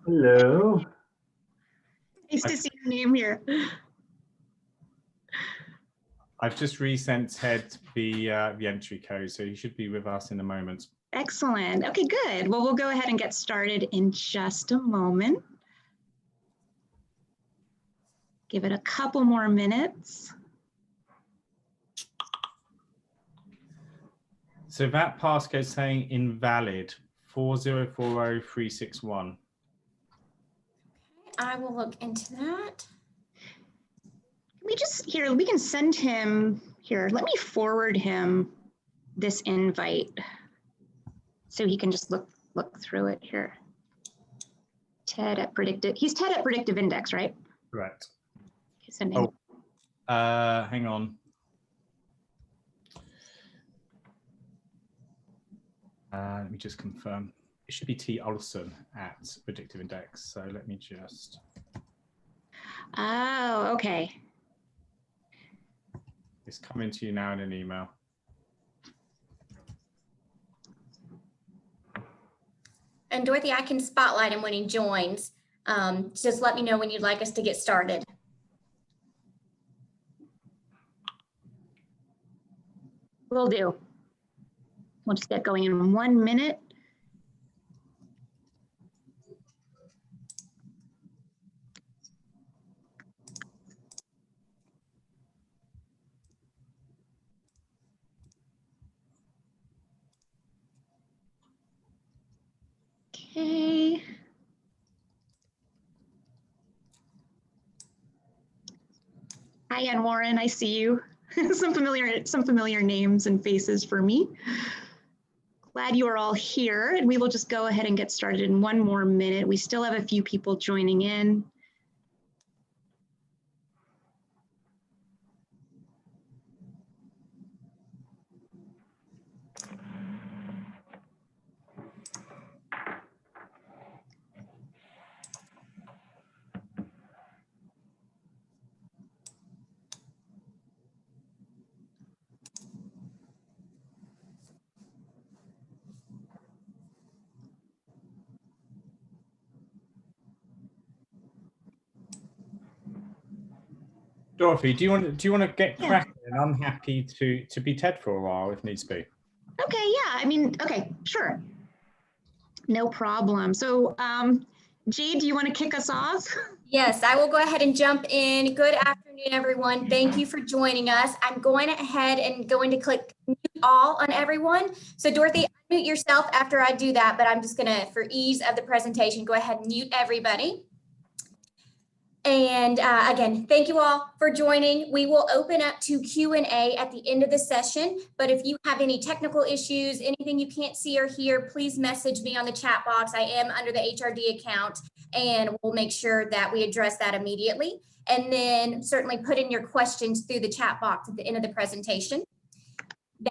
Hello. Nice to see your name here. I've just resent Ted the entry code, so he should be with us in a moment. Excellent. Okay, good. Well, we'll go ahead and get started in just a moment. Give it a couple more minutes. So that passcode is saying invalid 4040361. I will look into that. We can send him here. Let me forward him this invite so he can just look through it here. Ted at Predictive, he's Ted at Predictive Index, right? Correct. Okay, send him. Hang on. Let me just confirm. It should be T. Olson at Predictive Index. So let me just. Oh, okay. It's coming to you now in an email. And Dorothy, I can spotlight him when he joins. Just let me know when you'd like us to get started. Will do. We'll just get going in 1 minute. Okay. Hi, Ann Warren, I see you. some familiar names and faces for me. Glad you are all here, and we will just go ahead and get started in 1 more minute. We still have a few people joining in. Dorothy, do you want to get cracking? I'm happy to be Ted for a while if needs be. Okay, yeah, I mean, okay, sure. No problem. So Jade, do you want to kick us off? Yes, I will go ahead and jump in. Good afternoon, everyone. Thank you for joining us. I'm going ahead and going to click mute all on everyone. So Dorothy, mute yourself after I do that, but I'm just gonna, for ease of the presentation, go ahead and mute everybody. And again, thank you all for joining. We will open up to Q&A at the end of the session, but if you have any technical issues, anything you can't see or hear, please message me on the chat box. I am under the HRD account, and we'll make sure that we address that immediately. And then certainly put in your questions through the chat box at the end of the presentation.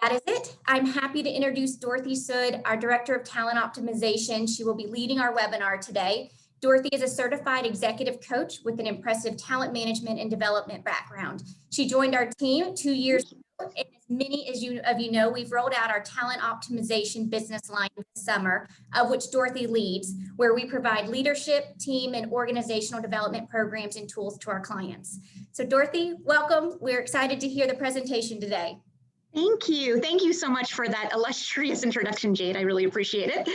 That is it. I'm happy to introduce Dorothy Sood, our Director of Talent Optimization. She will be leading our webinar today. Dorothy is a certified executive coach with an impressive talent management and development background. She joined our team 2 years ago, and as many of you know, we've rolled out our talent optimization business line this summer, of which Dorothy leads, where we provide leadership, team, and organizational development programs and tools to our clients. So Dorothy, welcome. We're excited to hear the presentation today. Thank you. Thank you so much for that illustrious introduction, Jade. I really appreciate it.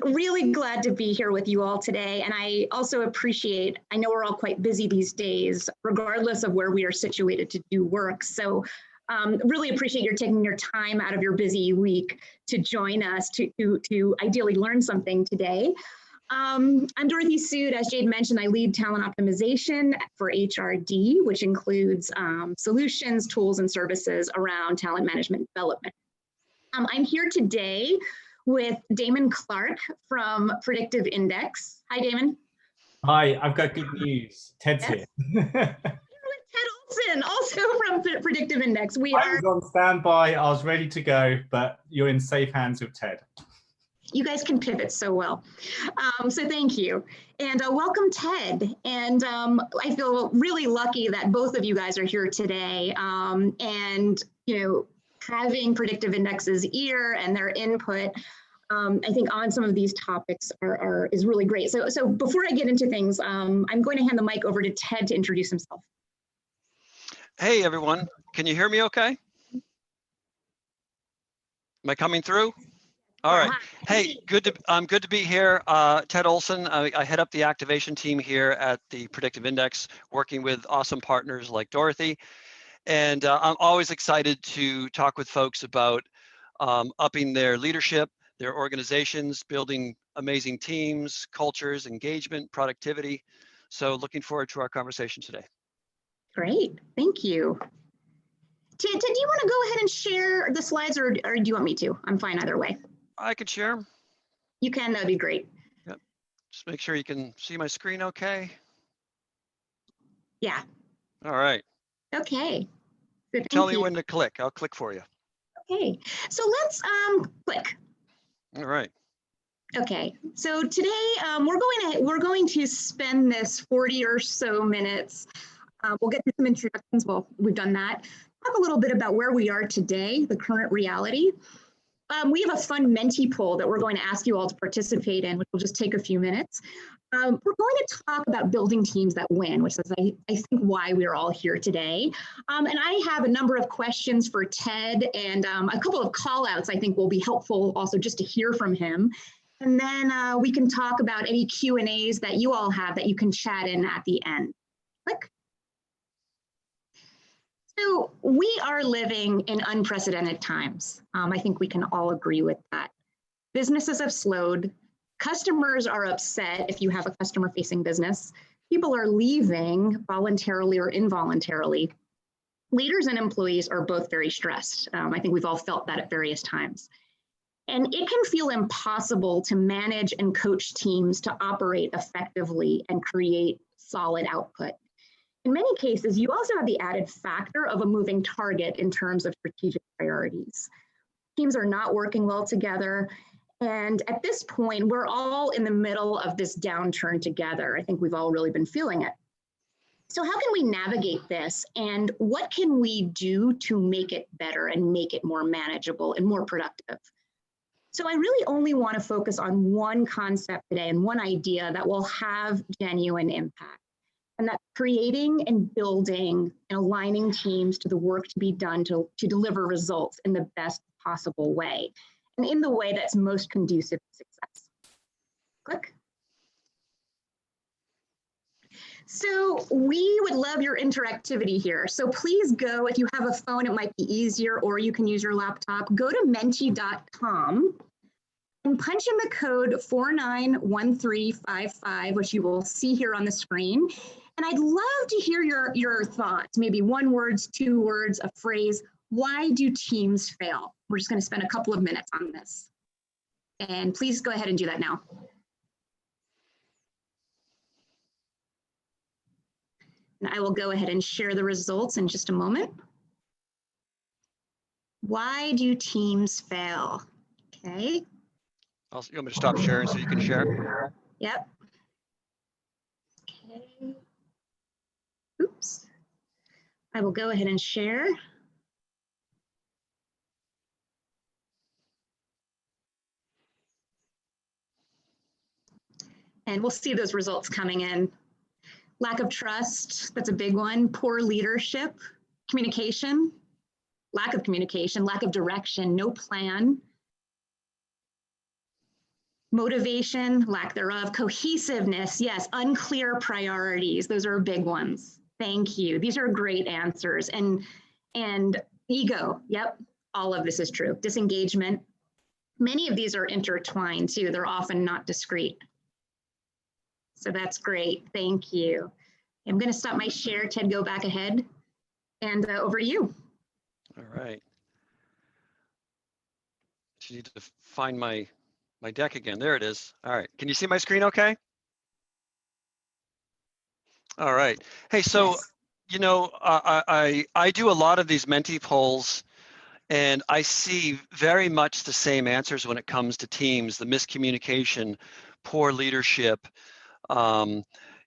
Really glad to be here with you all today. And I also appreciate, I know we're all quite busy these days, regardless of where we are situated to do work. So really appreciate your taking your time out of your busy week to join us to ideally learn something today. I'm Dorothy Sood. As Jade mentioned, I lead talent optimization for HRD, which includes solutions, tools, and services around talent management development. I'm here today with Damon Clark from Predictive Index. Hi, Damon. Hi, I've got good news. Ted's here. Ted Olson, also from Predictive Index. I was on standby. I was ready to go, but you're in safe hands with Ted. You guys can pivot so well. So thank you. And welcome, Ted. And I feel really lucky that both of you guys are here today. And, you know, having Predictive Index's ear and their input I think on some of these topics is really great. So before I get into things, I'm going to hand the mic over to Ted to introduce himself. Hey everyone, can you hear me okay? Am I coming through? All right. Hey, good to be here. Ted Olson. I head up the activation team here at the Predictive Index, working with awesome partners like Dorothy. And I'm always excited to talk with folks about upping their leadership, their organizations, building amazing teams, cultures, engagement, productivity. So looking forward to our conversation today. Great, thank you. Ted, do you want to go ahead and share the slides, or do you want me to? I'm fine either way. I can share. You can, that'd be great. Yep. Just make sure you can see my screen okay. Yeah. All right. Okay. Good, Tell me when to click. I'll click for you. Okay, so let's click. All right. Okay, so today we're going to spend this 40 or so minutes. We'll get to some introductions. Well, we've done that. Talk a little bit about where we are today, the current reality. We have a fun Menti poll that we're going to ask you all to participate in, which will just take a few minutes. We're going to talk about building teams that win, which is, I think, why we're all here today. And I have a number of questions for Ted, and a couple of call outs I think will be helpful also just to hear from him. And then we can talk about any Q&As that you all have that you can chat in at the end. Click. So we are living in unprecedented times. I think we can all agree with that. Businesses have slowed. Customers are upset if you have a customer-facing business. People are leaving voluntarily or involuntarily. Leaders and employees are both very stressed. I think we've all felt that at various times. And it can feel impossible to manage and coach teams to operate effectively and create solid output. In many cases, you also have the added factor of a moving target in terms of strategic priorities. Teams are not working well together. And at this point, we're all in the middle of this downturn together. I think we've all really been feeling it. So how can we navigate this? And what can we do to make it better and make it more manageable and more productive? So I really only want to focus on one concept today and one idea that will have genuine impact. And that's creating and building and aligning teams to the work to be done to deliver results in the best possible way, and in the way that's most conducive to success. Click. So we would love your interactivity here. So please go, if you have a phone, it might be easier, or you can use your laptop. Go to menti.com and punch in the code 491355, which you will see here on the screen. And I'd love to hear your thoughts, maybe one word, 2 words, a phrase. Why do teams fail? We're just going to spend a couple of minutes on this. And please go ahead and do that now. And I will go ahead and share the results in just a moment. Why do teams fail? Okay. You want me to stop sharing so you can share? Yep. Okay. Oops. I will go ahead and share. And we'll see those results coming in. Lack of trust, that's a big one. Poor leadership, communication, lack of direction, no plan. Motivation, lack thereof. Cohesiveness, yes. Unclear priorities, those are big ones. Thank you. These are great answers. And ego, yep, all of this is true. Disengagement. Many of these are intertwined too. They're often not discrete. So that's great. Thank you. I'm going to stop my share. Ted, go back ahead. And over to you. All right. I need to find my deck again. There it is. All right. Can you see my screen okay? All right. Hey, so, yes. You know, I do a lot of these Menti polls, and I see very much the same answers when it comes to teams: the miscommunication, poor leadership,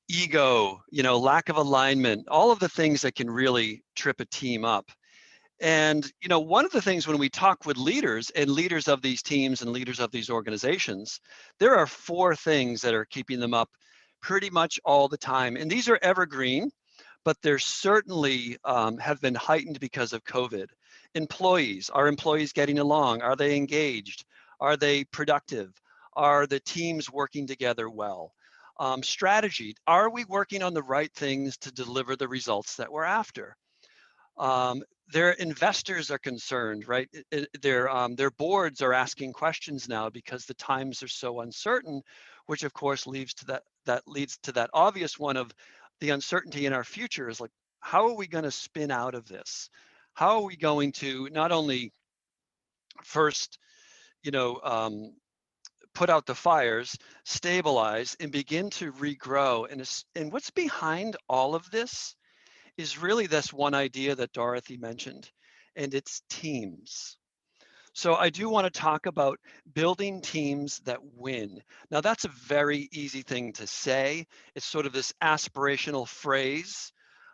ego, you know, lack of alignment, all of the things that can really trip a team up. And, one of the things when we talk with leaders and leaders of these teams and leaders of these organizations, there are 4 things that are keeping them up pretty much all the time. And these are evergreen, but they're certainly have been heightened because of COVID. Employees, are employees getting along? Are they engaged? Are they productive? Are the teams working together well? Strategy, are we working on the right things to deliver the results that we're after? Their investors are concerned, right? Their boards are asking questions now because the times are so uncertain, which of course leads to that obvious one of the uncertainty in our future is like, how are we going to spin out of this? How are we going to not only first, put out the fires, stabilize, and begin to regrow? And what's behind all of this is really this one idea that Dorothy mentioned, and it's teams. So I do want to talk about building teams that win. Now that's a very easy thing to say. It's sort of this aspirational phrase.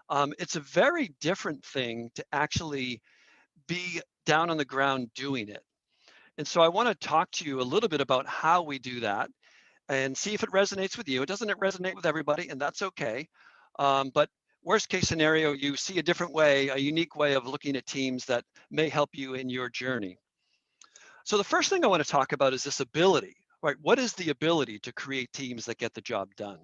It's a very different thing to actually be down on the ground doing it. And so I want to talk to you a little bit about how we do that and see if it resonates with you. It doesn't resonate with everybody, and that's okay. But worst case scenario, you see a different way, a unique way of looking at teams that may help you in your journey. So the first thing I want to talk about is this ability, right? What is the ability to create teams that get the job done?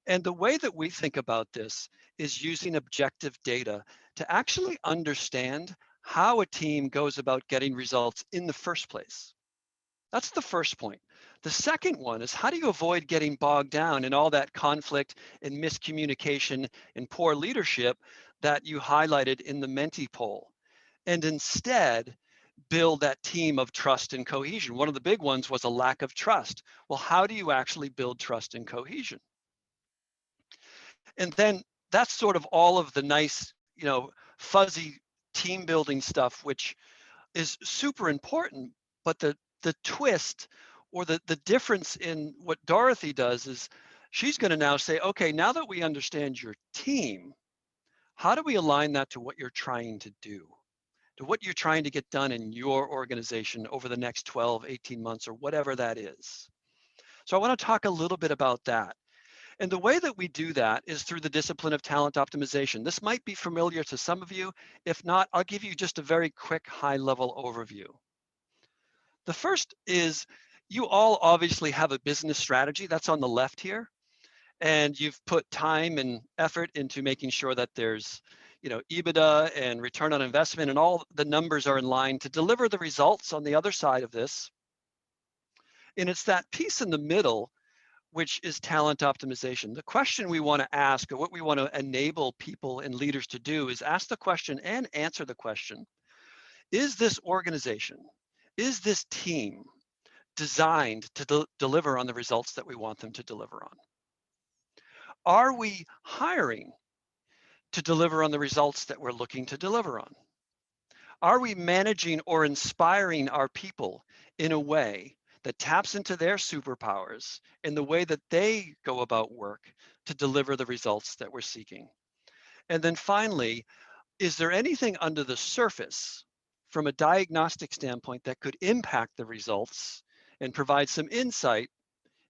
And the way that we think about this is using objective data to actually understand how a team goes about getting results in the first place. That's the first point. The second one is, how do you avoid getting bogged down in all that conflict and miscommunication and poor leadership that you highlighted in the Menti poll, and instead build that team of trust and cohesion? One of the big ones was a lack of trust. Well, how do you actually build trust and cohesion? And then that's sort of all of the nice, fuzzy team building stuff, which is super important. But the twist or the difference in what Dorothy does is she's going to now say, okay, now that we understand your team, how do we align that to what you're trying to do, to what you're trying to get done in your organization over the next 12, 18 months, or whatever that is? So I want to talk a little bit about that. And the way that we do that is through the discipline of talent optimization. This might be familiar to some of you. If not, I'll give you just a very quick high-level overview. The first is, you all obviously have a business strategy that's on the left here, and you've put time and effort into making sure that there's, EBITDA and return on investment and all the numbers are in line to deliver the results on the other side of this. And it's that piece in the middle, which is talent optimization. The question we want to ask, or what we want to enable people and leaders to do, is ask the question and answer the question: is this organization, is this team designed to deliver on the results that we want them to deliver on? Are we hiring to deliver on the results that we're looking to deliver on? Are we managing or inspiring our people in a way that taps into their superpowers in the way that they go about work to deliver the results that we're seeking? And then finally, is there anything under the surface from a diagnostic standpoint that could impact the results and provide some insight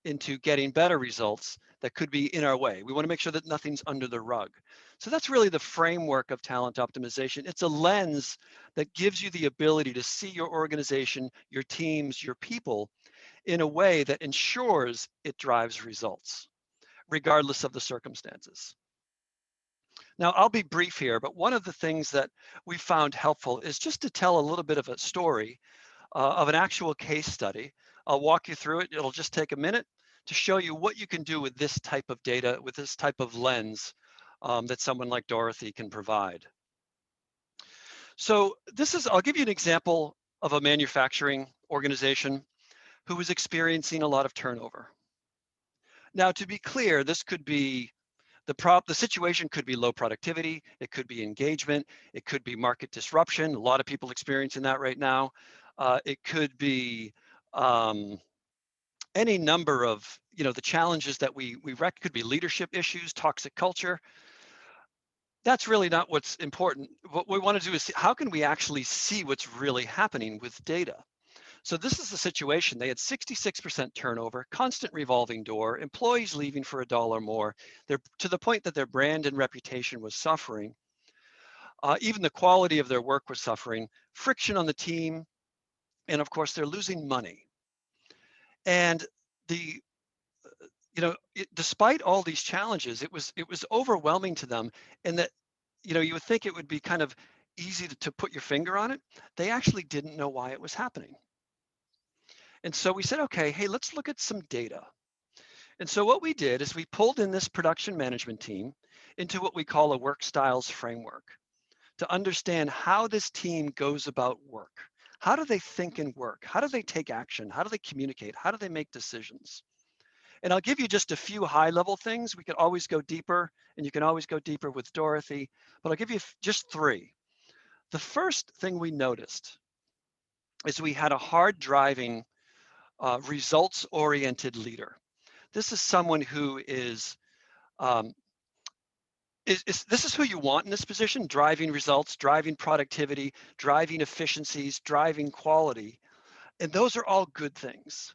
into getting better results that could be in our way? We want to make sure that nothing's under the rug. So that's really the framework of talent optimization. It's a lens that gives you the ability to see your organization, your teams, your people in a way that ensures it drives results, regardless of the circumstances. Now, I'll be brief here, but one of the things that we found helpful is just to tell a little bit of a story of an actual case study. I'll walk you through it. It'll just take a minute to show you what you can do with this type of data, with this type of lens that someone like Dorothy can provide. So I'll give you an example of a manufacturing organization who was experiencing a lot of turnover. Now, to be clear, this could be the situation could be low productivity, it could be engagement, it could be market disruption. A lot of people experiencing that right now. It could be any number of, the challenges that we could be leadership issues, toxic culture. that's really not what's important. What we want to do is see, how can we actually see what's really happening with data? So this is the situation. They had 66% turnover, constant revolving door, employees leaving for $1 more. They're to the point that their brand and reputation was suffering. Even the quality of their work was suffering, friction on the team, and of course they're losing money. And the despite all these challenges, it was overwhelming to them, and that you would think it would be kind of easy to put your finger on it. They actually didn't know why it was happening. And so we said, okay, hey, let's look at some data. And so what we did is we pulled in this production management team into what we call a work styles framework to understand how this team goes about work. How do they think and work? How do they take action? How do they communicate? How do they make decisions? And I'll give you just a few high-level things. We could always go deeper, and you can always go deeper with Dorothy, but I'll give you just 3. The first thing we noticed is we had a hard-driving, results-oriented leader. This is someone who is this is who you want in this position: driving results, driving productivity, driving efficiencies, driving quality. And those are all good things.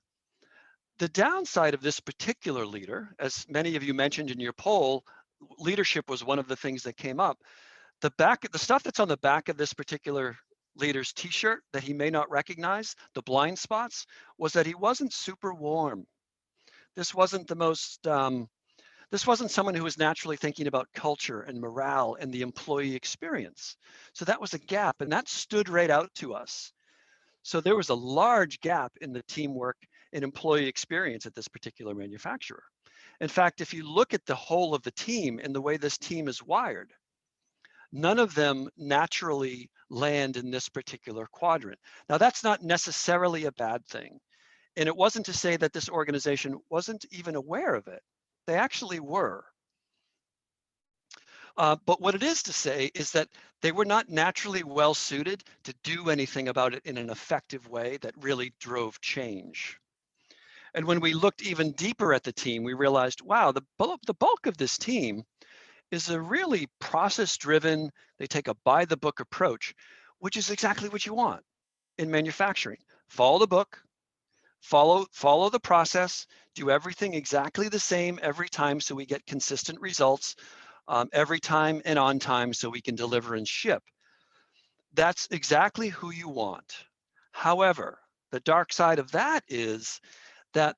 The downside of this particular leader, as many of you mentioned in your poll, leadership was one of the things that came up. The stuff that's on the back of this particular leader's t-shirt that he may not recognize, the blind spots, was that he wasn't super warm. This wasn't the most, this wasn't someone who was naturally thinking about culture and morale and the employee experience. So that was a gap, and that stood right out to us. So there was a large gap in the teamwork and employee experience at this particular manufacturer. In fact, if you look at the whole of the team and the way this team is wired, none of them naturally land in this particular quadrant. Now, that's not necessarily a bad thing. And it wasn't to say that this organization wasn't even aware of it. They actually were. But what it is to say is that they were not naturally well suited to do anything about it in an effective way that really drove change. And when we looked even deeper at the team, we realized, wow, the bulk of this team is a really process-driven, they take a by-the-book approach, which is exactly what you want in manufacturing. Follow the book, follow the process, do everything exactly the same every time so we get consistent results every time and on time so we can deliver and ship. That's exactly who you want. However, the dark side of that is that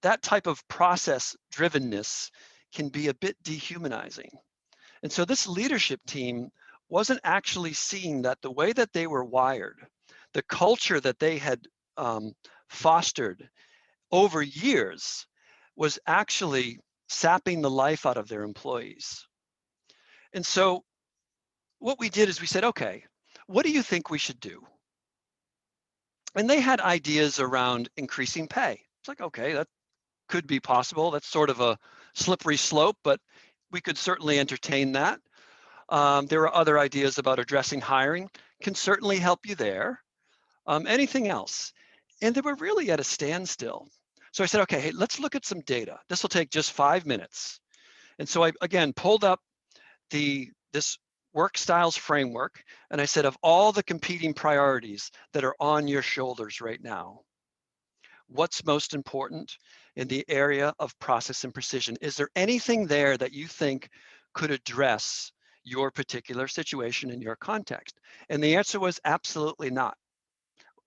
that type of process drivenness can be a bit dehumanizing. And so this leadership team wasn't actually seeing that the way that they were wired, the culture that they had fostered over years, was actually sapping the life out of their employees. And so what we did is we said, okay, what do you think we should do? And they had ideas around increasing pay. It's like, okay, that could be possible. That's sort of a slippery slope, but we could certainly entertain that. There are other ideas about addressing hiring, can certainly help you there. Anything else? And they were really at a standstill. So I said, okay, hey, let's look at some data. This will take just 5 minutes. And so I, again, pulled up this work styles framework, and I said, of all the competing priorities that are on your shoulders right now, what's most important in the area of process and precision? Is there anything there that you think could address your particular situation in your context? And the answer was absolutely not.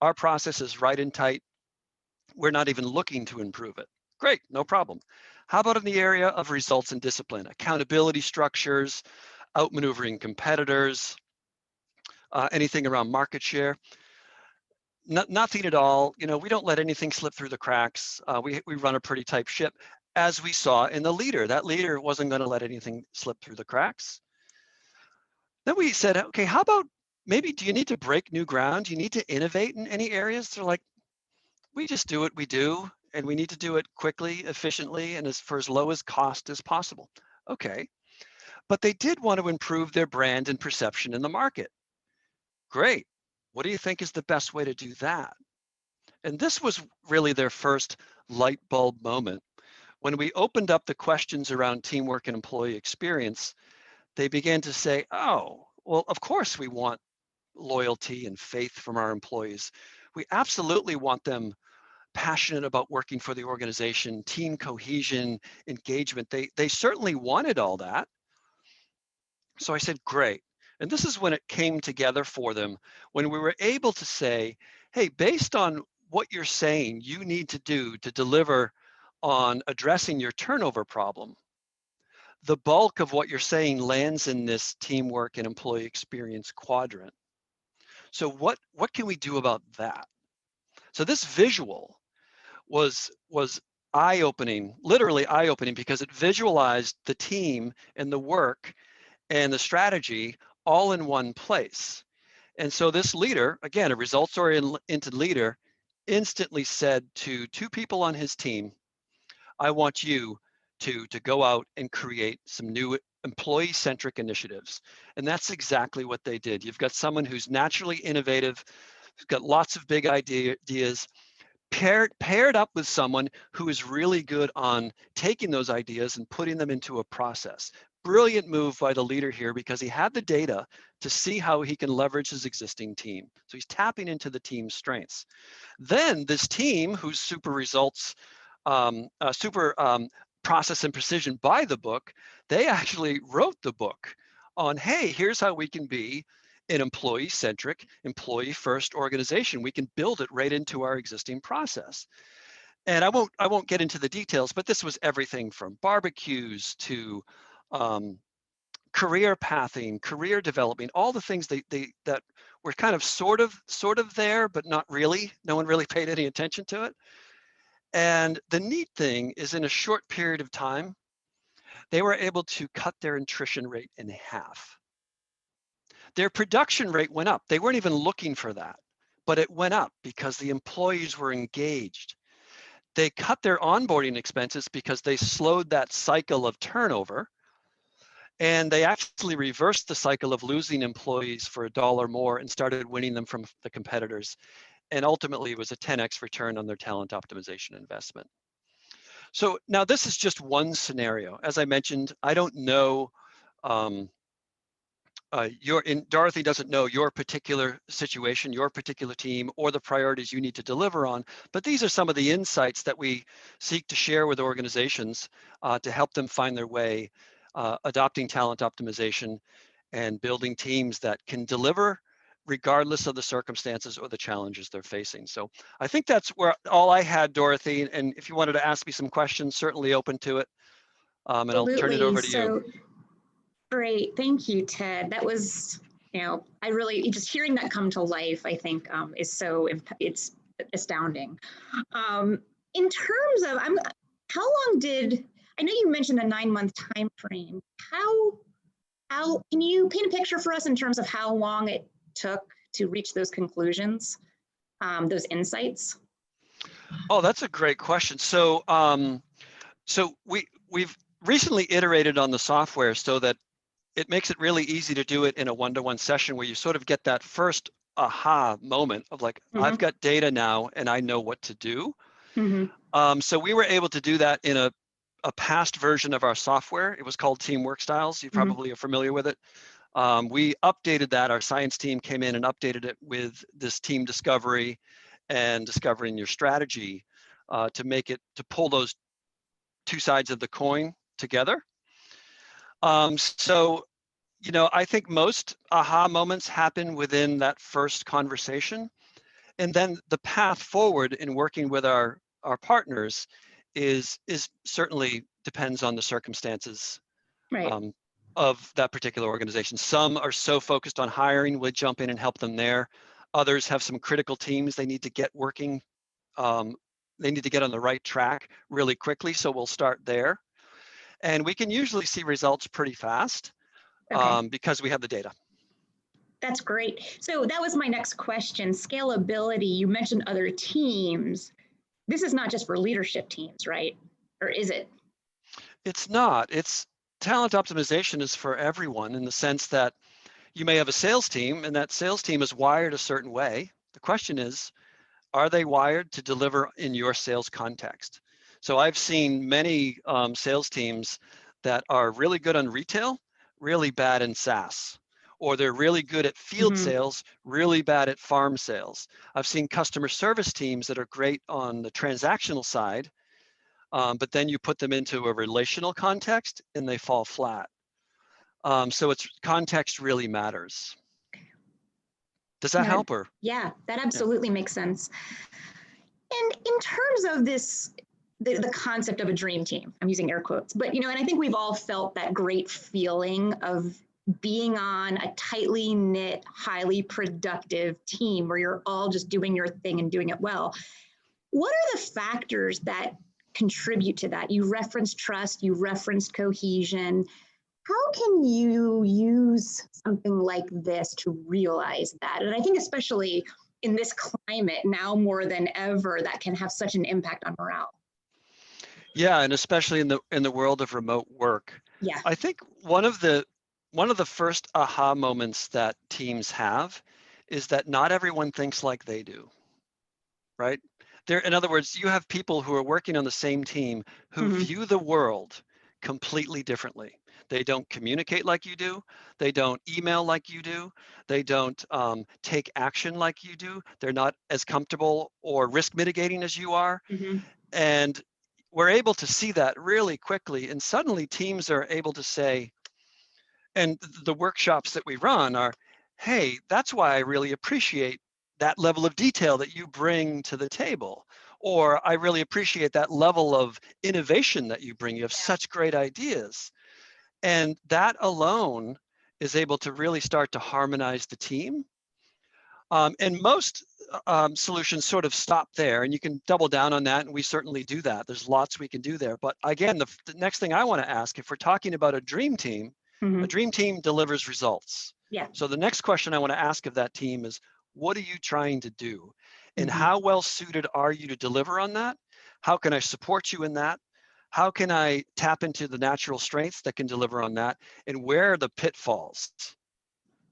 Our process is right and tight. We're not even looking to improve it. Great, no problem. How about in the area of results and discipline, accountability structures, outmaneuvering competitors, anything around market share? Nothing at all. You know, we don't let anything slip through the cracks. We run a pretty tight ship, as we saw in the leader. That leader wasn't going to let anything slip through the cracks. Then we said, okay, how about maybe, do you need to break new ground? Do you need to innovate in any areas? They're like, we just do what we do, and we need to do it quickly, efficiently, and for as low as cost as possible. Okay, but they did want to improve their brand and perception in the market. Great. What do you think is the best way to do that? And this was really their first light bulb moment. When we opened up the questions around teamwork and employee experience, they began to say, oh, well, of course we want loyalty and faith from our employees. We absolutely want them passionate about working for the organization, team cohesion, engagement. They certainly wanted all that. So I said, great. And this is when it came together for them, when we were able to say, hey, based on what you're saying you need to do to deliver on addressing your turnover problem, the bulk of what you're saying lands in this teamwork and employee experience quadrant. So what can we do about that? So this visual was eye-opening, literally eye-opening, because it visualized the team and the work and the strategy all in one place. And so this leader, again, a results-oriented leader, instantly said to two people on his team, I want you to go out and create some new employee-centric initiatives. And that's exactly what they did. You've got someone who's naturally innovative, who's got lots of big ideas, paired up with someone who is really good on taking those ideas and putting them into a process. Brilliant move by the leader here, because he had the data to see how he can leverage his existing team. So he's tapping into the team's strengths. Then this team, who's super results, process and precision by the book, they actually wrote the book on, hey, here's how we can be an employee-centric, employee-first organization. We can build it right into our existing process. And I won't get into the details, but this was everything from barbecues to career pathing, career development, all the things that were kind of sort of there, but not really. No one really paid any attention to it. And the neat thing is, in a short period of time, they were able to cut their attrition rate in half. Their production rate went up. They weren't even looking for that, but it went up because the employees were engaged. They cut their onboarding expenses because they slowed that cycle of turnover, and they actually reversed the cycle of losing employees for $1 more and started winning them from the competitors. And ultimately, it was a 10x return on their talent optimization investment. So now this is just one scenario. As I mentioned, I don't know, Dorothy doesn't know your particular situation, your particular team, or the priorities you need to deliver on, but these are some of the insights that we seek to share with organizations to help them find their way, adopting talent optimization and building teams that can deliver regardless of the circumstances or the challenges they're facing. So I think that's where all I had, Dorothy, and if you wanted to ask me some questions, certainly open to it, and I'll turn it over to you. Great, thank you, Ted. That was, I really, just hearing that come to life, I think is it's astounding. In terms of, how long I know you mentioned a 9-month time frame. How can you paint a picture for us in terms of how long it took to reach those conclusions, those insights? Oh, that's a great question. So, we've recently iterated on the software so that it makes it really easy to do it in a one-to-one session where you sort of get that first aha moment of like, I've got data now and I know what to do. So we were able to do that in a past version of our software. It was called Teamwork Styles. You probably are familiar with it. We updated that. Our science team came in and updated it with this team discovery and discovering your strategy to pull those two sides of the coin together. So, I think most aha moments happen within that first conversation. And then the path forward in working with our partners is certainly depends on the circumstances of that particular organization. Some are so focused on hiring, we'll jump in and help them there. Others have some critical teams they need to get working. They need to get on the right track really quickly, so we'll start there. And we can usually see results pretty fast because we have the data. That's great. So that was my next question, scalability. You mentioned other teams. This is not just for leadership teams, right? Or is it? It's not. Talent optimization is for everyone in the sense that you may have a sales team and that sales team is wired a certain way. The question is, are they wired to deliver in your sales context? So I've seen many sales teams that are really good on retail, really bad in SaaS, or they're really good at field sales, really bad at farm sales. I've seen customer service teams that are great on the transactional side, but then you put them into a relational context and they fall flat. So it's context really matters. Does that help her? Yeah, that absolutely makes sense. And in terms of this, the concept of a dream team, I'm using air quotes, but and I think we've all felt that great feeling of being on a tightly knit, highly productive team where you're all just doing your thing and doing it well. What are the factors that contribute to that? You referenced trust, you referenced cohesion. How can you use something like this to realize that? And I think especially in this climate now more than ever, that can have such an impact on morale. Yeah, and especially in the world of remote work. Yeah. I think one of the first aha moments that teams have is that not everyone thinks like they do, right? In other words, you have people who are working on the same team who view the world completely differently. They don't communicate like you do. They don't email like you do. They don't take action like you do. They're not as comfortable or risk mitigating as you are. And we're able to see that really quickly. And suddenly teams are able to say, and the workshops that we run are, hey, that's why I really appreciate that level of detail that you bring to the table. Or I really appreciate that level of innovation that you bring. You have such great ideas. And that alone is able to really start to harmonize the team. And most solutions sort of stop there, and you can double down on that, and we certainly do that. There's lots we can do there. But again, the next thing I want to ask, if we're talking about a dream team, a dream team delivers results. Yeah. So the next question I want to ask of that team is, what are you trying to do? And how well suited are you to deliver on that? How can I support you in that? How can I tap into the natural strengths that can deliver on that? And where are the pitfalls?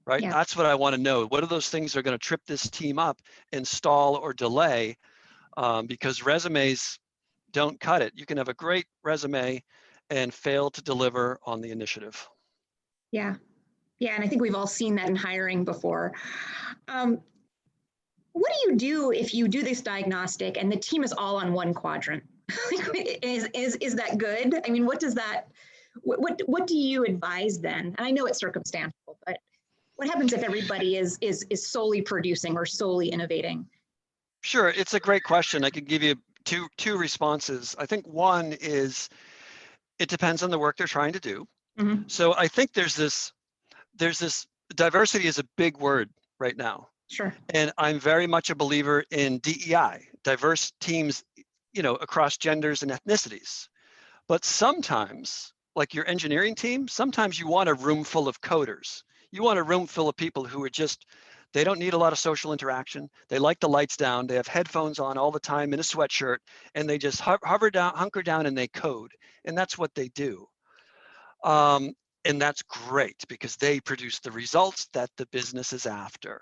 Right? Yeah. That's what I want to know. What are those things that are going to trip this team up and stall or delay? Because resumes don't cut it. You can have a great resume and fail to deliver on the initiative. Yeah. Yeah. And I think we've all seen that in hiring before. What do you do if you do this diagnostic and the team is all on one quadrant? Is that good? I mean, what does that, what do you advise then? And I know it's circumstantial, but what happens if everybody is solely producing or solely innovating? Sure, it's a great question. I could give you two responses. I think one is it depends on the work they're trying to do. So I think there's this diversity is a big word right now. Sure. And I'm very much a believer in DEI, diverse teams, across genders and ethnicities. But sometimes, like your engineering team, sometimes you want a room full of coders. You want a room full of people who are they don't need a lot of social interaction. They like the lights down. They have headphones on all the time in a sweatshirt, and they just hunker down and they code. And that's what they do. And that's great because they produce the results that the business is after.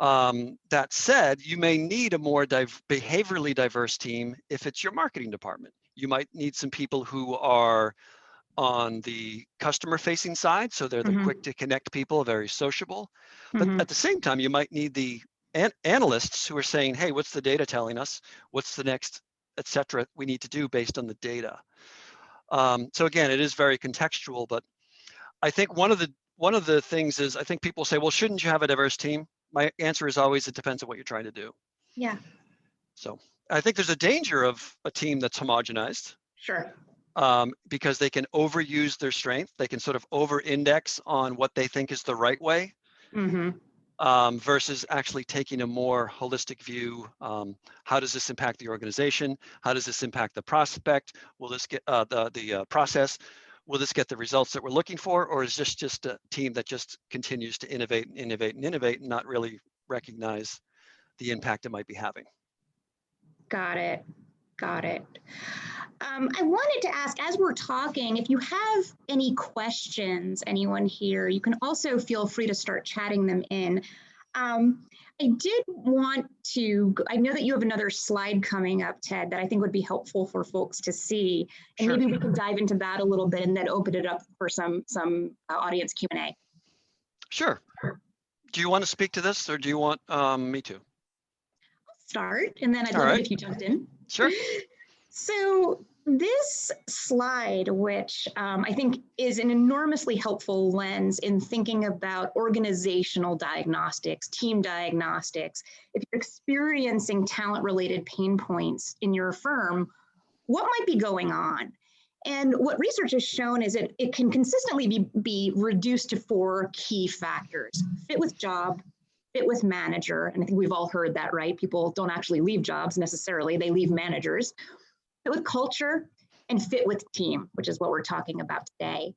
That said, you may need a more behaviorally diverse team if it's your marketing department. You might need some people who are on the customer facing side, so they're the quick to connect people, very sociable. But at the same time, you might need the analysts who are saying, hey, what's the data telling us? What's the next, et cetera, we need to do based on the data? So again, it is very contextual, but I think one of the things is, I think people say, well, shouldn't you have a diverse team? My answer is always, it depends on what you're trying to do. Yeah. So I think there's a danger of a team that's homogenized. Sure. Because they can overuse their strength. They can sort of over-index on what they think is the right way, versus actually taking a more holistic view. How does this impact the organization? How does this impact the prospect? Will this get the process? Will this get the results that we're looking for? Or is this just a team that just continues to innovate and not really recognize the impact it might be having? Got it. I wanted to ask, as we're talking, if you have any questions, anyone here, you can also feel free to start chatting them in. I did want to, I know that you have another slide coming up, Ted, that I think would be helpful for folks to see. And Sure. maybe we can dive into that a little bit and then open it up for some audience Q&A. Sure. Do you want to speak to this or do you want me to? Start, and then I'd All love right. it if you jumped in. Sure. So this slide, which I think is an enormously helpful lens in thinking about organizational diagnostics, team diagnostics. If you're experiencing talent-related pain points in your firm, what might be going on? And what research has shown is it can consistently be reduced to 4 key factors: fit with job, fit with manager, and I think we've all heard that, right? People don't actually leave jobs necessarily, they leave managers. Fit with culture, and fit with team, which is what we're talking about today.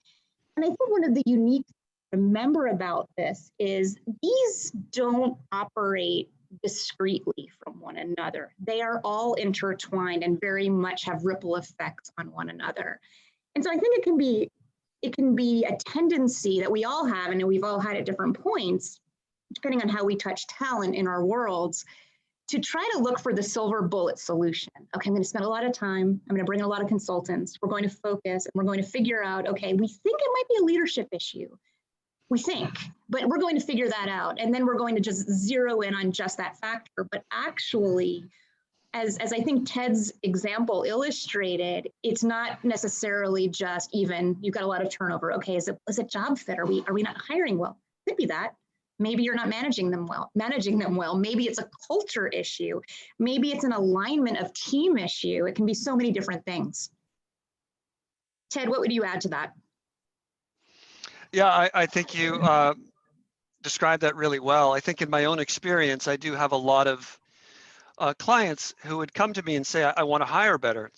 And I think one of the unique to remember about this is these don't operate discretely from one another. They are all intertwined and very much have ripple effects on one another. And so I think it can be a tendency that we all have, and we've all had at different points, depending on how we touch talent in our worlds, to try to look for the silver bullet solution. Okay, I'm going to spend a lot of time. I'm going to bring in a lot of consultants. We're going to focus and we're going to figure out, okay, we think it might be a leadership issue. We think, but we're going to figure that out. And then we're going to just zero in on just that factor. But actually, as I think Ted's example illustrated, it's not necessarily just even, you've got a lot of turnover. Okay, is it job fit? Are we not hiring well? Could be that. Maybe you're not managing them well. Maybe it's a culture issue. Maybe it's an alignment of team issue. It can be so many different things. Ted, what would you add to that? Yeah, I think you described that really well. I think in my own experience, I do have a lot of clients who would come to me and say, I want to hire better.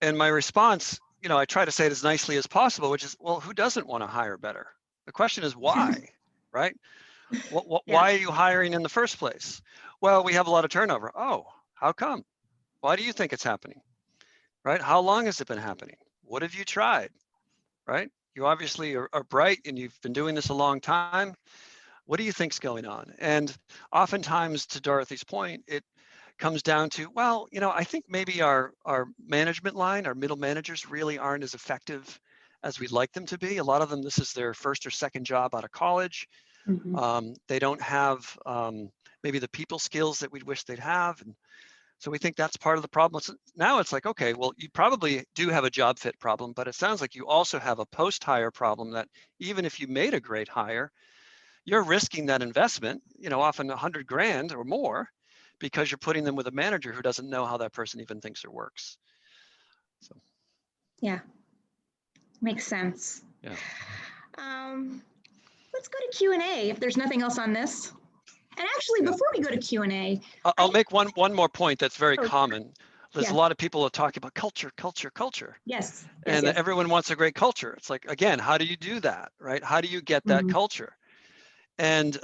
And my response, I try to say it as nicely as possible, which is, well, who doesn't want to hire better? The question is why, right? Why are you hiring in the first place? Well, we have a lot of turnover. Oh, how come? Why do you think it's happening? Right? How long has it been happening? What have you tried? Right? You obviously are bright and you've been doing this a long time. What do you think's going on? And oftentimes, to Dorothy's point, it comes down to, well, I think maybe our management line, our middle managers really aren't as effective as we'd like them to be. A lot of them, this is their first or second job out of college. Mm-hmm. They don't have maybe the people skills that we'd wish they'd have. And so we think that's part of the problem. So now it's like, okay, well, you probably do have a job fit problem, but it sounds like you also have a post-hire problem that even if you made a great hire, you're risking that investment, often $100 grand or more, because you're putting them with a manager who doesn't know how that person even thinks or works. So. Yeah, makes sense. Yeah. Let's go to Q&A if there's nothing else on this. And actually, before we go to Q&A, I'll make one more point that's very common. There's a lot of people are talking about culture. Yes. And everyone wants a great culture. It's like, again, how do you do that, right? How do you get that culture? And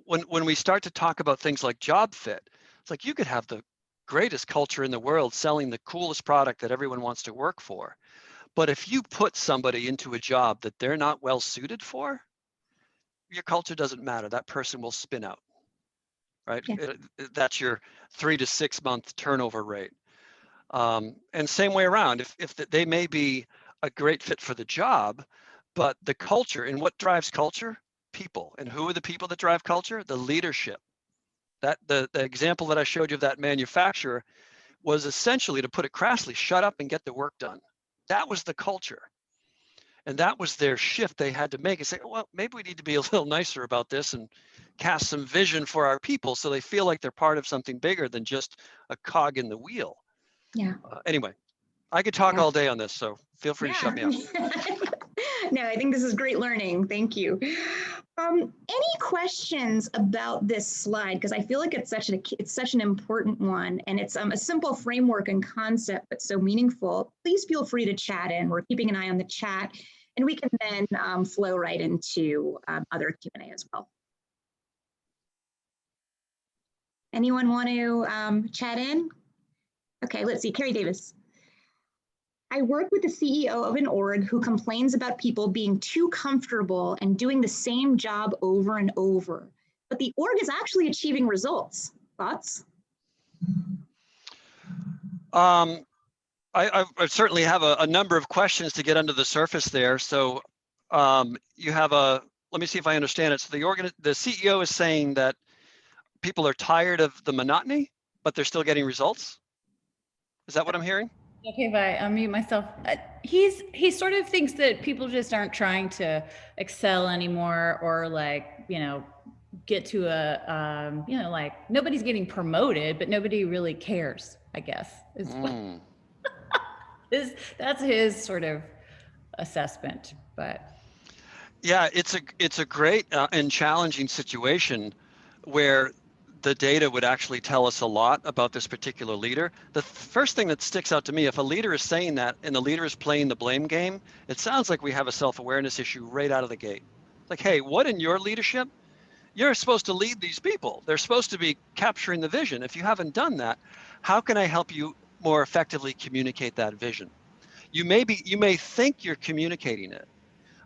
when we start to talk about things like job fit, it's like you could have the greatest culture in the world selling the coolest product that everyone wants to work for. But if you put somebody into a job that they're not well suited for, your culture doesn't matter. That person will spin out, right? Yeah. That's your 3 to 6 month turnover rate. And same way around, if they may be a great fit for the job, but the culture, and what drives culture? People. And who are the people that drive culture? The leadership. That the example that I showed you of that manufacturer was essentially, to put it crassly, shut up and get the work done. That was the culture. And that was their shift they had to make and say, well, maybe we need to be a little nicer about this and cast some vision for our people so they feel like they're part of something bigger than just a cog in the wheel. Yeah. Anyway, I could talk all day on this, so feel free to shut me up. No, I think this is great learning. Thank you. Any questions about this slide? Because I feel like it's such an important one, and it's a simple framework and concept, but so meaningful. Please feel free to chat in. We're keeping an eye on the chat, and we can then flow right into other Q&A as well. Anyone want to chat in? Okay, let's see. Carrie Davis. I work with the CEO of an org who complains about people being too comfortable and doing the same job over and over, but the org is actually achieving results. Thoughts? I certainly have a number of questions to get under the surface there. So you have let me see if I understand it. So the CEO is saying that people are tired of the monotony, but they're still getting results. Is that what I'm hearing? Okay, if I unmute myself. He sort of thinks that people just aren't trying to excel anymore, or like, get to a, like nobody's getting promoted, but nobody really cares, I guess. That's his sort of assessment, but. Yeah, it's a great and challenging situation where the data would actually tell us a lot about this particular leader. The first thing that sticks out to me, if a leader is saying that and the leader is playing the blame game, it sounds like we have a self-awareness issue right out of the gate. Like, hey, what in your leadership? You're supposed to lead these people. They're supposed to be capturing the vision. If you haven't done that, how can I help you more effectively communicate that vision? You may think you're communicating it,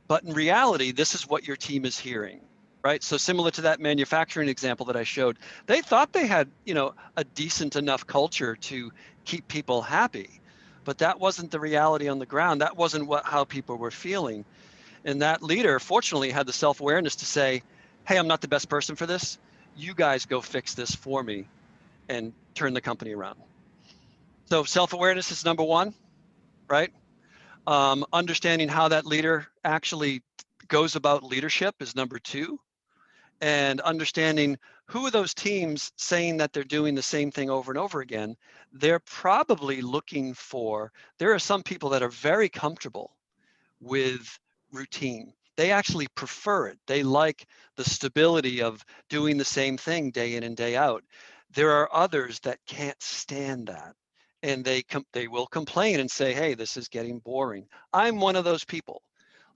but in reality, this is what your team is hearing, right? So similar to that manufacturing example that I showed, they thought they had, a decent enough culture to keep people happy, but that wasn't the reality on the ground. That wasn't how people were feeling. And that leader, fortunately, had the self-awareness to say, hey, I'm not the best person for this. You guys go fix this for me and turn the company around. So self-awareness is number one, right? Understanding how that leader actually goes about leadership is number two. And understanding who are those teams saying that they're doing the same thing over and over again. They're probably looking for, there are some people that are very comfortable with routine. They actually prefer it. They like the stability of doing the same thing day in and day out. There are others that can't stand that. And they will complain and say, hey, this is getting boring. I'm one of those people.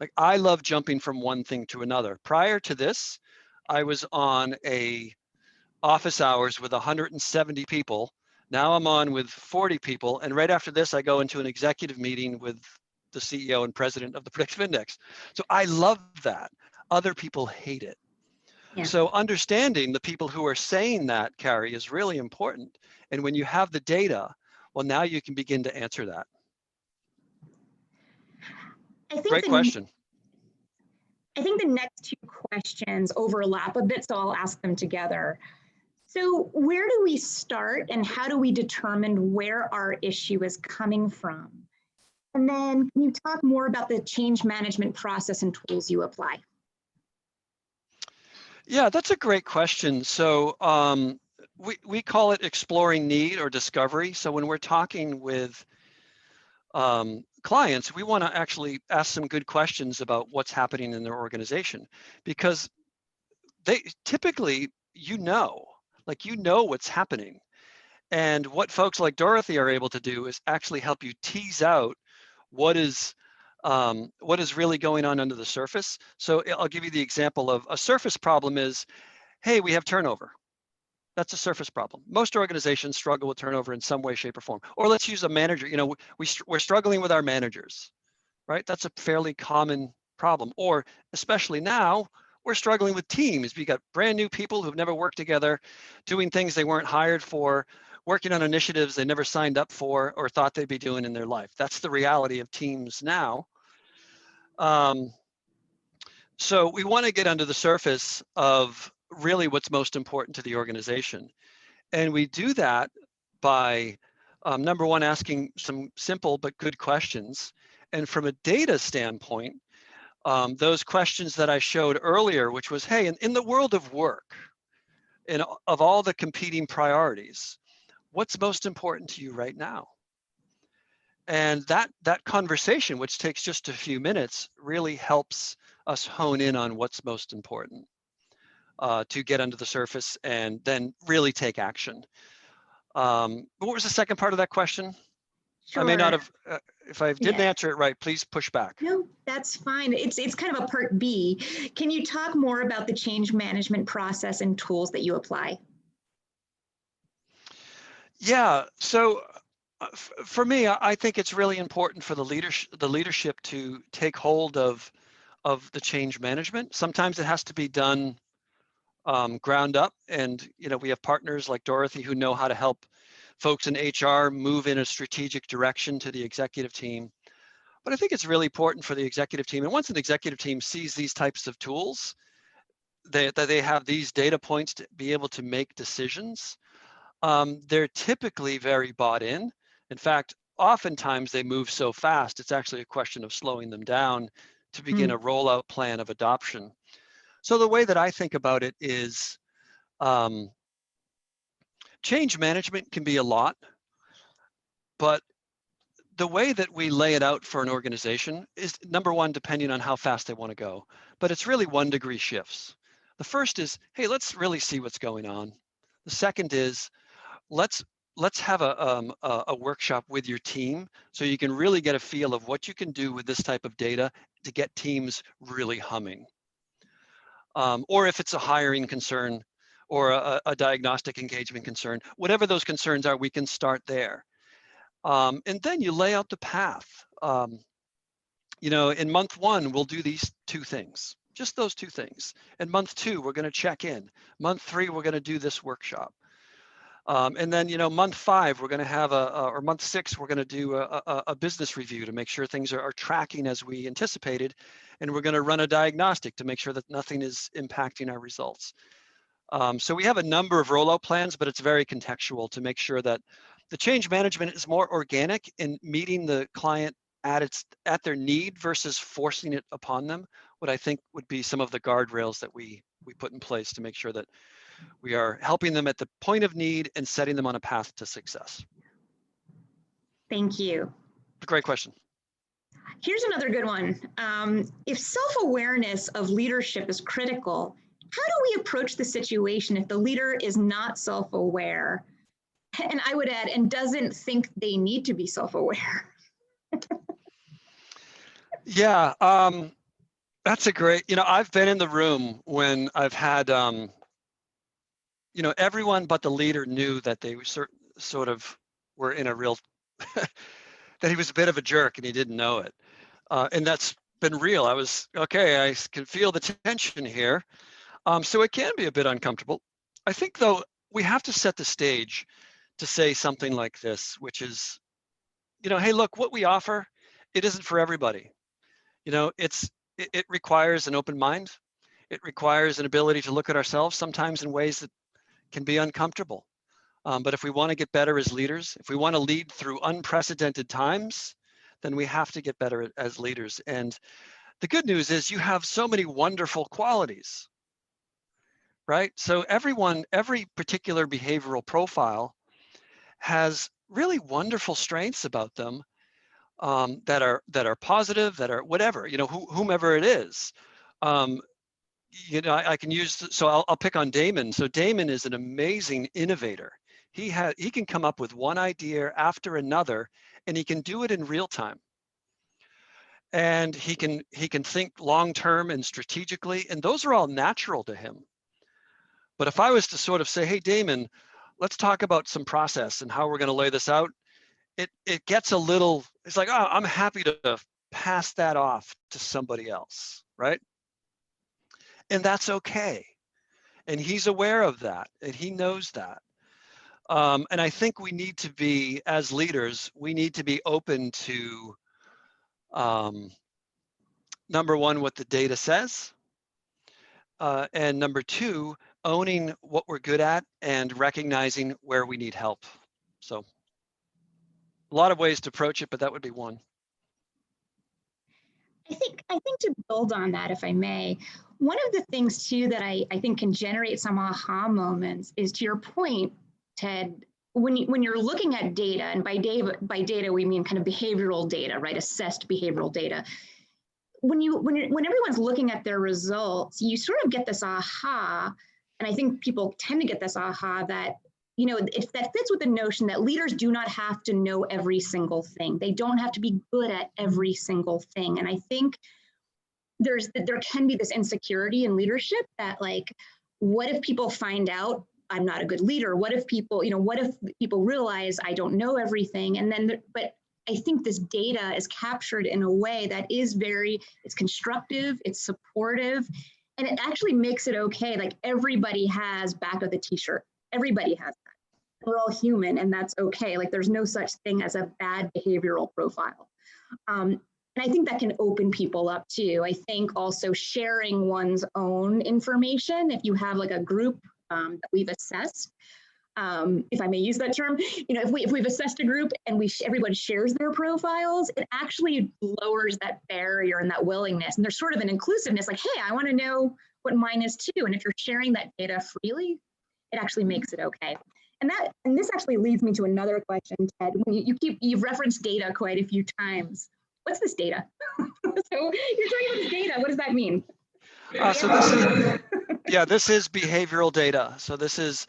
Like, I love jumping from one thing to another. Prior to this, I was on a office hours with 170 people. Now I'm on with 40 people. And right after this, I go into an executive meeting with the CEO and president of the Predictive Index. So I love that. Other people hate it. Yeah. So understanding the people who are saying that, Carrie, is really important. And when you have the data, well, now you can begin to answer that. Great question. I think the next two questions overlap a bit, so I'll ask them together. So where do we start and how do we determine where our issue is coming from? And then can you talk more about the change management process and tools you apply? Yeah, that's a great question. So we call it exploring need or discovery. So when we're talking with clients, we want to actually ask some good questions about what's happening in their organization, because they typically, what's happening. And what folks like Dorothy are able to do is actually help you tease out what is really going on under the surface. So I'll give you the example of a surface problem is, hey, we have turnover. That's a surface problem. Most organizations struggle with turnover in some way, shape, or form. Or let's use a manager. We're struggling with our managers, right? That's a fairly common problem. Or especially now, we're struggling with teams. We got brand new people who've never worked together, doing things they weren't hired for, working on initiatives they never signed up for or thought they'd be doing in their life. That's the reality of teams now. So we want to get under the surface of really what's most important to the organization. And we do that by, number one, asking some simple but good questions. And from a data standpoint, those questions that I showed earlier, which was, hey, in the world of work, and of all the competing priorities, what's most important to you right now? And that conversation, which takes just a few minutes, really helps us hone in on what's most important to get under the surface and then really take action. What was the second part of that question? Sure. I may not have, if I didn't answer it right, please push back. No, that's fine. It's kind of a part B. Can you talk more about the change management process and tools that you apply? Yeah, so For me, I think it's really important for the leadership to take hold of the change management. Sometimes it has to be done ground up, and we have partners like Dorothy who know how to help folks in HR move in a strategic direction to the executive team. But I think it's really important for the executive team, and once an executive team sees these types of tools, that they have these data points to be able to make decisions, they're typically very bought in. In fact, oftentimes they move so fast, it's actually a question of slowing them down to begin a rollout plan of adoption. So the way that I think about it is change management can be a lot, but the way that we lay it out for an organization is, number one, depending on how fast they want to go, but it's really 1 degree shifts. The first is, hey, let's really see what's going on. The second is, let's have a workshop with your team so you can really get a feel of what you can do with this type of data to get teams really humming. Or if it's a hiring concern or a diagnostic engagement concern, whatever those concerns are, we can start there. And then you lay out the path. In month 1, we'll do these 2 things, just those 2 things. In month 2, we're going to check in. Month 3, we're going to do this workshop. And then, month 5, we're going to have or month 6, we're going to do a business review to make sure things are tracking as we anticipated. And we're going to run a diagnostic to make sure that nothing is impacting our results. So we have a number of rollout plans, but it's very contextual to make sure that the change management is more organic in meeting the client at their need versus forcing it upon them. What I think would be some of the guardrails that we put in place to make sure that we are helping them at the point of need and setting them on a path to success. Thank you. Great question. Here's another good one. If self-awareness of leadership is critical, how do we approach the situation if the leader is not self-aware? And I would add, and doesn't think they need to be self-aware. Yeah, that's a great, I've been in the room when I've had, everyone but the leader knew that they sort of were in a real, that he was a bit of a jerk and he didn't know it. And that's been real. I can feel the tension here. So it can be a bit uncomfortable. I think though, we have to set the stage to say something like this, which is, hey, look, what we offer, it isn't for everybody. It requires an open mind. It requires an ability to look at ourselves sometimes in ways that can be uncomfortable. But if we want to get better as leaders, if we want to lead through unprecedented times, then we have to get better as leaders. And the good news is you have so many wonderful qualities, right? So every particular behavioral profile has really wonderful strengths about them that are positive, that are whatever, whomever it is. I can use, so I'll pick on Damon. So Damon is an amazing innovator. He can come up with one idea after another, and he can do it in real time. And he can think long-term and strategically, and those are all natural to him. But if I was to sort of say, hey, Damon, let's talk about some process and how we're going to lay this out, it gets a little, it's like, oh, I'm happy to pass that off to somebody else, right? And that's okay. And he's aware of that, and he knows that. And I think we need to be, as leaders, we need to be open to, number one, what the data says, and number 2, owning what we're good at and recognizing where we need help. So a lot of ways to approach it, but that would be one. I think to build on that, if I may, one of the things too that I think can generate some aha moments is, to your point, Ted, when you're looking at data, and by data we mean kind of behavioral data, right? Assessed behavioral data. When everyone's looking at their results, you sort of get this aha, and I think people tend to get this aha that, that fits with the notion that leaders do not have to know every single thing. They don't have to be good at every single thing. And I think there can be this insecurity in leadership that, like, what if people find out I'm not a good leader? What if people, what if people realize I don't know everything? And then, but I think this data is captured in a way that is it's constructive, it's supportive, and it actually makes it okay. Like everybody has back of the t-shirt. Everybody has that. We're all human, and that's okay. Like there's no such thing as a bad behavioral profile. And I think that can open people up too. I think also sharing one's own information, if you have like a group that we've assessed, if I may use that term, if we've assessed a group and everybody shares their profiles, it actually lowers that barrier and that willingness. And there's sort of an inclusiveness, like, hey, I want to know what mine is too. And if you're sharing that data freely, it actually makes it okay. And this actually leads me to another question, Ted. When you've referenced data quite a few times. What's this data? So you're talking about this data. What does that mean? So this is behavioral data. So this is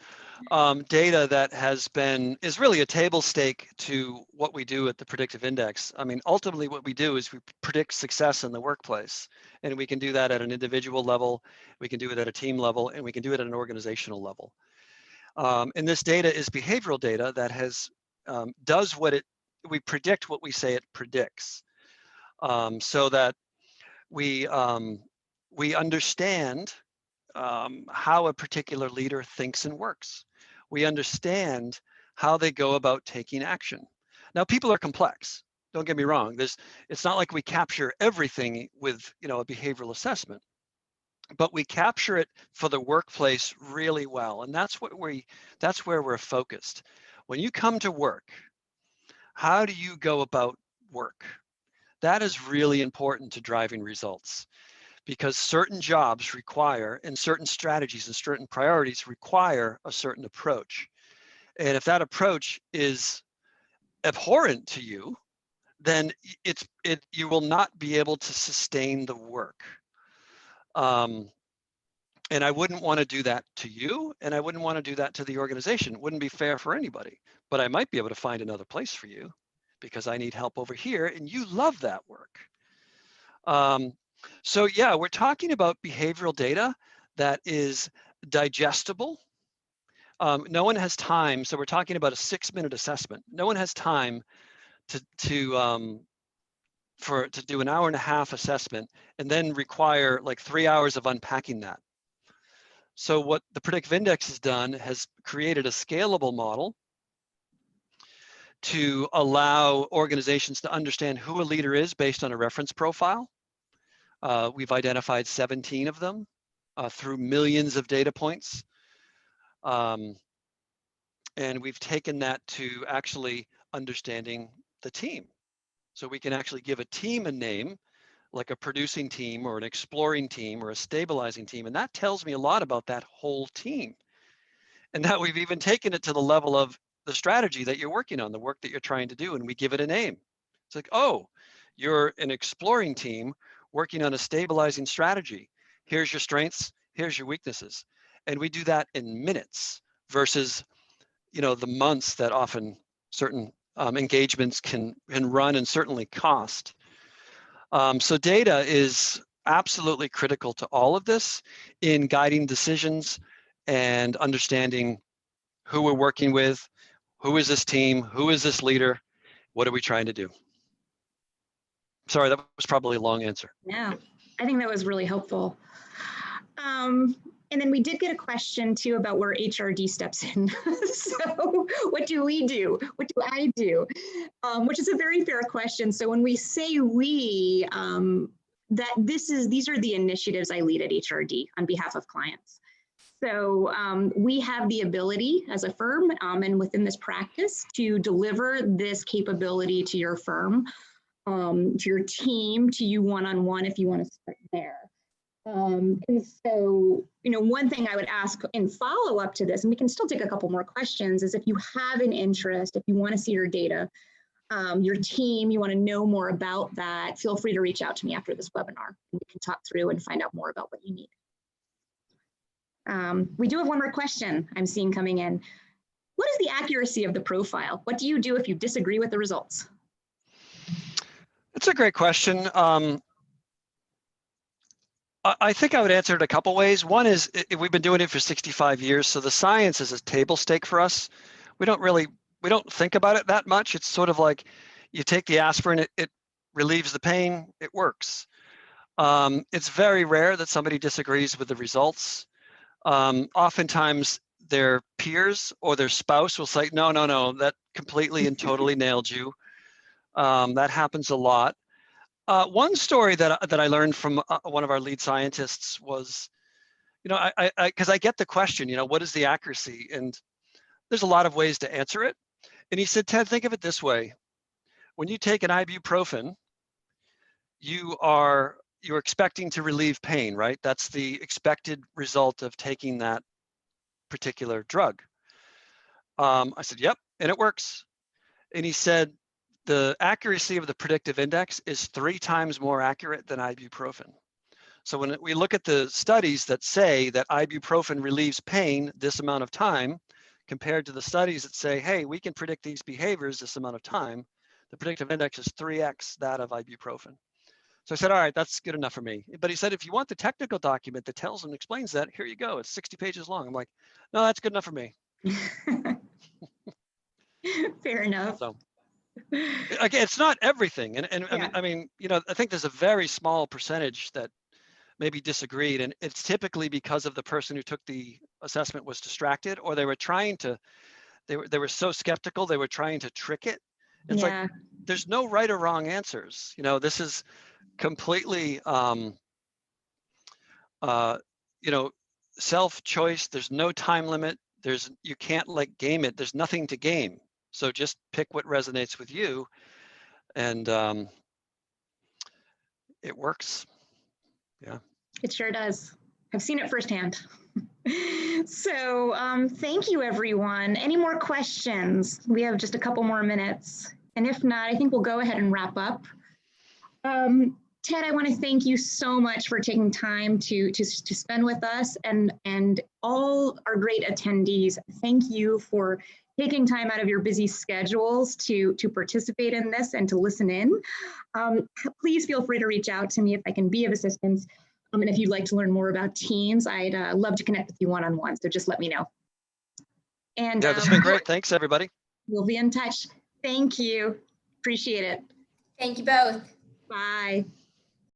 data that is really a table stake to what we do at the Predictive Index. I mean, ultimately what we do is we predict success in the workplace, and we can do that at an individual level, we can do it at a team level, and we can do it at an organizational level. And this data is behavioral data that does we predict what we say it predicts, so that we understand how a particular leader thinks and works. We understand how they go about taking action. Now, people are complex. Don't get me wrong. It's not like we capture everything with a behavioral assessment, but we capture it for the workplace really well, and that's where we're focused. When you come to work, how do you go about work? That is really important to driving results, because certain jobs require, and certain strategies and certain priorities require a certain approach. And if that approach is abhorrent to you, then you will not be able to sustain the work. And I wouldn't want to do that to you, and I wouldn't want to do that to the organization. It wouldn't be fair for anybody, but I might be able to find another place for you because I need help over here and you love that work. So yeah, we're talking about behavioral data that is digestible. No one has time, so we're talking about a 6-minute assessment. No one has time to do an 1.5-hour assessment and then require like 3 hours of unpacking that. So what the Predictive Index has done has created a scalable model to allow organizations to understand who a leader is based on a reference profile. We've identified 17 of them through millions of data points. And we've taken that to actually understanding the team. So we can actually give a team a name, like a producing team or an exploring team or a stabilizing team. And that tells me a lot about that whole team. And now we've even taken it to the level of the strategy that you're working on, the work that you're trying to do, and we give it a name. It's like, oh, you're an exploring team working on a stabilizing strategy. Here's your strengths, here's your weaknesses. And we do that in minutes versus, the months that often certain engagements can run and certainly cost. So data is absolutely critical to all of this in guiding decisions and understanding who we're working with, who is this team, who is this leader, what are we trying to do? Sorry, that was probably a long answer. Yeah, I think that was really helpful. And then we did get a question too about where HRD steps in. So what do we do? What do I do? Which is a very fair question. So when we say we, these are the initiatives I lead at HRD on behalf of clients. So we have the ability as a firm and within this practice to deliver this capability to your firm, to your team, to you one-on-one if you want to start there. And so, one thing I would ask in follow up to this, and we can still take a couple more questions, is if you have an interest, if you want to see your data, your team, you want to know more about that, feel free to reach out to me after this webinar. We can talk through and find out more about what you need. We do have one more question I'm seeing coming in. What is the accuracy of the profile? What do you do if you disagree with the results? It's a great question. I think I would answer it a couple ways. One is we've been doing it for 65 years, so the science is a table stake for us. We don't think about it that much. It's sort of like you take the aspirin, it relieves the pain, it works. It's very rare that somebody disagrees with the results. Oftentimes their peers or their spouse will say, no, that completely and totally nailed you. That happens a lot. One story that I learned from one of our lead scientists was, because I get the question, what is the accuracy? And there's a lot of ways to answer it. And he said, Ted, think of it this way. When you take an ibuprofen, you're expecting to relieve pain, right? That's the expected result of taking that particular drug. I said, yep, and it works. And he said, the accuracy of the predictive index is 3 times more accurate than ibuprofen. So when we look at the studies that say that ibuprofen relieves pain this amount of time, compared to the studies that say, hey, we can predict these behaviors this amount of time, the predictive index is 3x that of ibuprofen. So I said, all right, that's good enough for me. But he said, if you want the technical document that tells and explains that, here you go. It's 60 pages long. I'm like, no, that's good enough for me. Fair enough. So again, it's not everything. And Yeah. I mean, I think there's a very small percentage that maybe disagreed. And it's typically because of the person who took the assessment was distracted, or they were trying to, they were so skeptical, they were trying to trick it. It's like, there's no right or wrong answers. This is completely, self-choice. There's no time limit. You can't game it. There's nothing to game. So just pick what resonates with you, and it works. Yeah. It sure does. I've seen it firsthand. So thank you, everyone. Any more questions? We have just a couple more minutes. And if not, I think we'll go ahead and wrap up. Ted, I want to thank you so much for taking time to spend with us, and all our great attendees. Thank you for taking time out of your busy schedules to participate in this and to listen in. Please feel free to reach out to me if I can be of assistance. And if you'd like to learn more about teams, I'd love to connect with you one-on-one. So just let me know. And yeah, this has been great. Thanks, everybody. We'll be in touch. Thank you. Appreciate it. Thank you both. Bye.